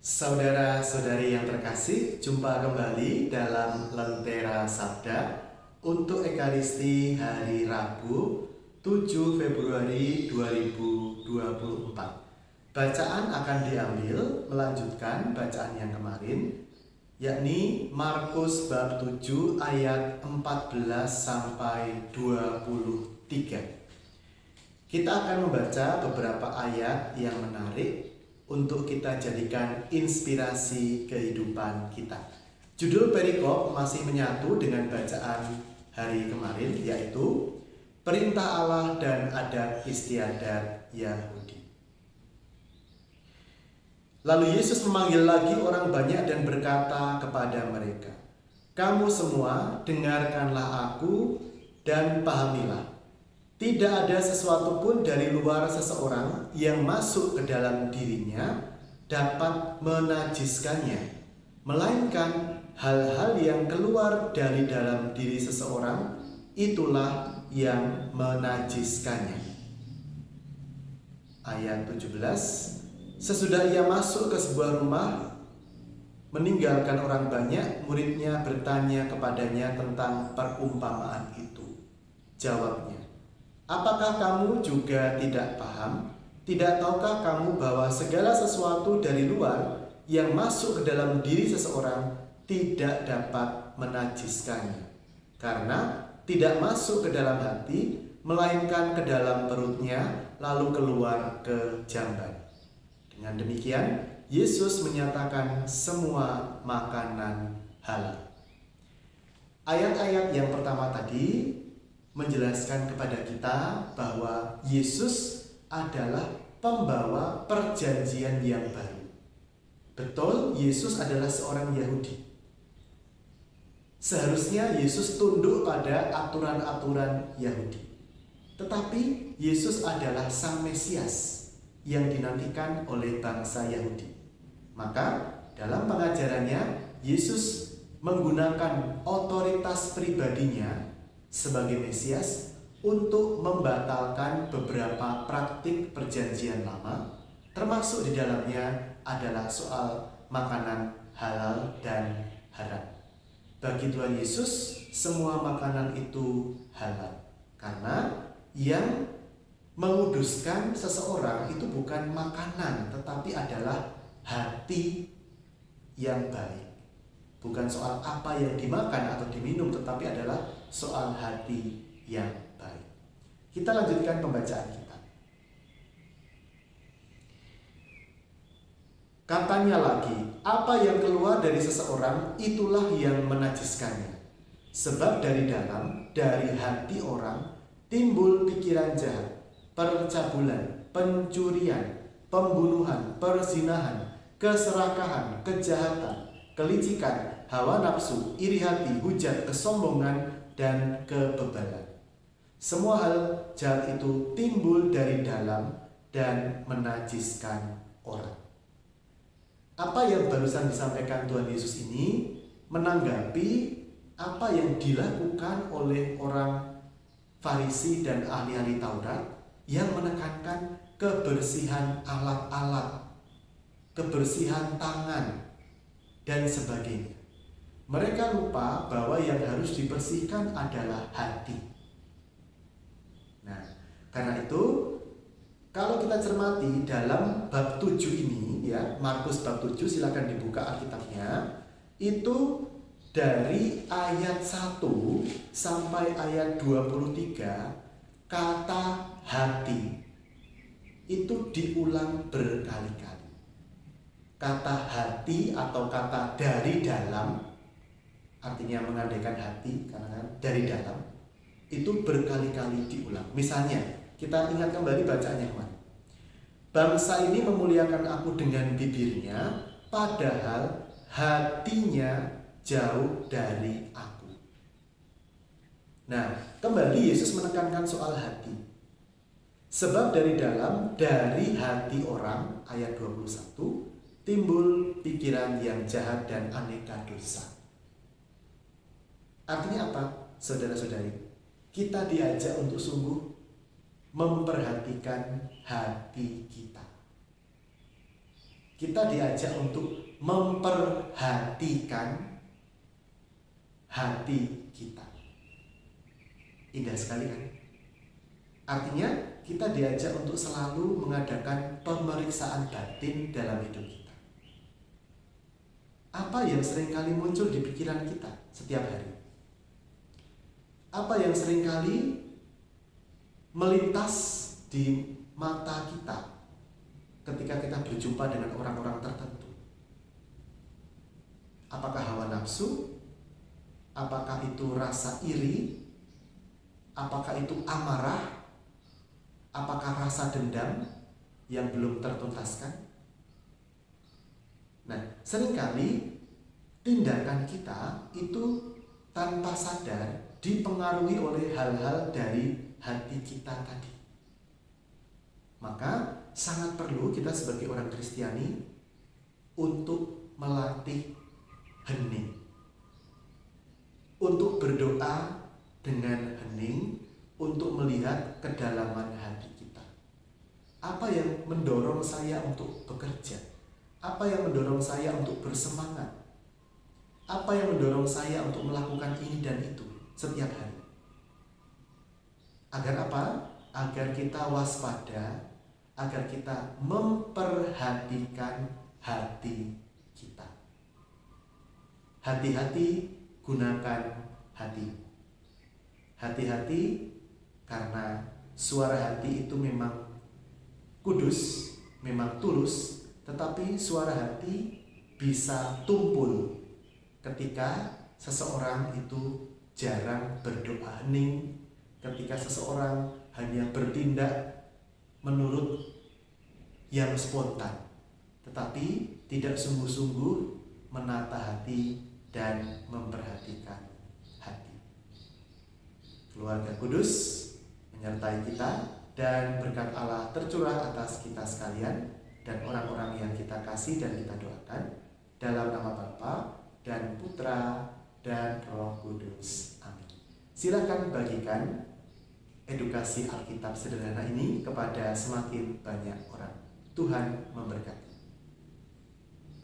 Saudara-saudari yang terkasih, jumpa kembali dalam Lentera Sabda untuk Ekaristi hari Rabu 7 Februari 2024. Bacaan akan diambil melanjutkan bacaan yang kemarin, yakni Markus bab 7 ayat 14 sampai 23. Kita akan membaca beberapa ayat yang menarik untuk kita jadikan inspirasi kehidupan kita. Judul perikop masih menyatu dengan bacaan hari kemarin, yaitu Perintah Allah dan Adat Istiadat Yahudi. Lalu Yesus memanggil lagi orang banyak dan berkata kepada mereka, "Kamu semua dengarkanlah aku dan pahamilah. Tidak ada sesuatu pun dari luar seseorang yang masuk ke dalam dirinya dapat menajiskannya, melainkan hal-hal yang keluar dari dalam diri seseorang, itulah yang menajiskannya." Ayat 17. Sesudah ia masuk ke sebuah rumah, meninggalkan orang banyak, muridnya bertanya kepadanya tentang perumpamaan itu. Jawabnya, "Apakah kamu juga tidak paham? Tidak tahukah kamu bahwa segala sesuatu dari luar yang masuk ke dalam diri seseorang tidak dapat menajiskannya? Karena tidak masuk ke dalam hati, melainkan ke dalam perutnya, lalu keluar ke jamban." Dengan demikian, Yesus menyatakan semua makanan halal. Ayat-ayat yang pertama tadi menjelaskan kepada kita bahwa Yesus adalah pembawa perjanjian yang baru. Betul, Yesus adalah seorang Yahudi. Seharusnya Yesus tunduk pada aturan-aturan Yahudi. Tetapi Yesus adalah Sang Mesias yang dinantikan oleh bangsa Yahudi. Maka dalam pengajarannya, Yesus menggunakan otoritas pribadinya sebagai Mesias untuk membatalkan beberapa praktik perjanjian lama, termasuk di dalamnya adalah soal makanan halal dan haram. Bagi Tuhan Yesus, semua makanan itu halal, karena yang menguduskan seseorang itu bukan makanan, tetapi adalah hati yang baik. Bukan soal apa yang dimakan atau diminum, tetapi adalah soal hati yang baik. Kita lanjutkan pembacaan kita. Katanya lagi, apa yang keluar dari seseorang itulah yang menajiskannya. Sebab dari dalam, dari hati orang, timbul pikiran jahat, percabulan, pencurian, pembunuhan, perzinahan, keserakahan, kejahatan, kelicikan, hawa nafsu, iri hati, hujat, kesombongan, dan kebebalan. Semua hal jahat itu timbul dari dalam dan menajiskan orang. Apa yang barusan disampaikan Tuhan Yesus ini menanggapi apa yang dilakukan oleh orang Farisi dan ahli-ahli Taurat yang menekankan kebersihan alat-alat, kebersihan tangan, dan sebagainya. Mereka lupa bahwa yang harus dibersihkan adalah hati. Nah, karena itu kalau kita cermati dalam bab 7 ini, ya, Markus bab 7, silakan dibuka Alkitabnya, itu dari ayat 1 sampai ayat 23, kata hati itu diulang berkali-kali. Kata hati atau kata dari dalam, artinya mengandaikan hati, karena dari dalam, itu berkali-kali diulang. Misalnya, kita ingat kembali bacaannya kemarin. Bangsa ini memuliakan aku dengan bibirnya, padahal hatinya jauh dari aku. Nah, kembali Yesus menekankan soal hati. Sebab dari dalam, dari hati orang, ayat 21, timbul pikiran yang jahat dan aneka dosa. Artinya apa, saudara-saudari? Kita diajak untuk sungguh memperhatikan hati kita. Kita diajak untuk memperhatikan hati kita. Indah sekali kan? Artinya kita diajak untuk selalu mengadakan pemeriksaan batin dalam hidup kita. Apa yang seringkali muncul di pikiran kita setiap hari? Apa yang seringkali melintas di mata kita ketika kita berjumpa dengan orang-orang tertentu? Apakah hawa nafsu? Apakah itu rasa iri? Apakah itu amarah? Apakah rasa dendam yang belum tertuntaskan? Nah, seringkali tindakan kita itu tanpa sadar dipengaruhi oleh hal-hal dari hati kita tadi. Maka sangat perlu kita sebagai orang Kristiani untuk melatih hening, untuk berdoa dengan hening, untuk melihat kedalaman hati kita. Apa yang mendorong saya untuk bekerja? Apa yang mendorong saya untuk bersemangat? Apa yang mendorong saya untuk melakukan ini dan itu setiap hari? Agar apa? Agar kita waspada, agar kita memperhatikan hati kita. Hati-hati, gunakan hati. Hati-hati, karena suara hati itu memang kudus, memang tulus, tetapi suara hati bisa tumpul ketika seseorang itu jarang berdoa hening, ketika seseorang hanya bertindak menurut yang spontan, tetapi tidak sungguh-sungguh menata hati dan memperhatikan hati. Keluarga kudus menyertai kita, dan berkat Allah tercurah atas kita sekalian dan orang-orang yang kita kasih dan kita doakan, dalam nama Bapa dan Putra dan Roh Kudus. Amin. Silakan bagikan edukasi Alkitab sederhana ini kepada semakin banyak orang. Tuhan memberkati.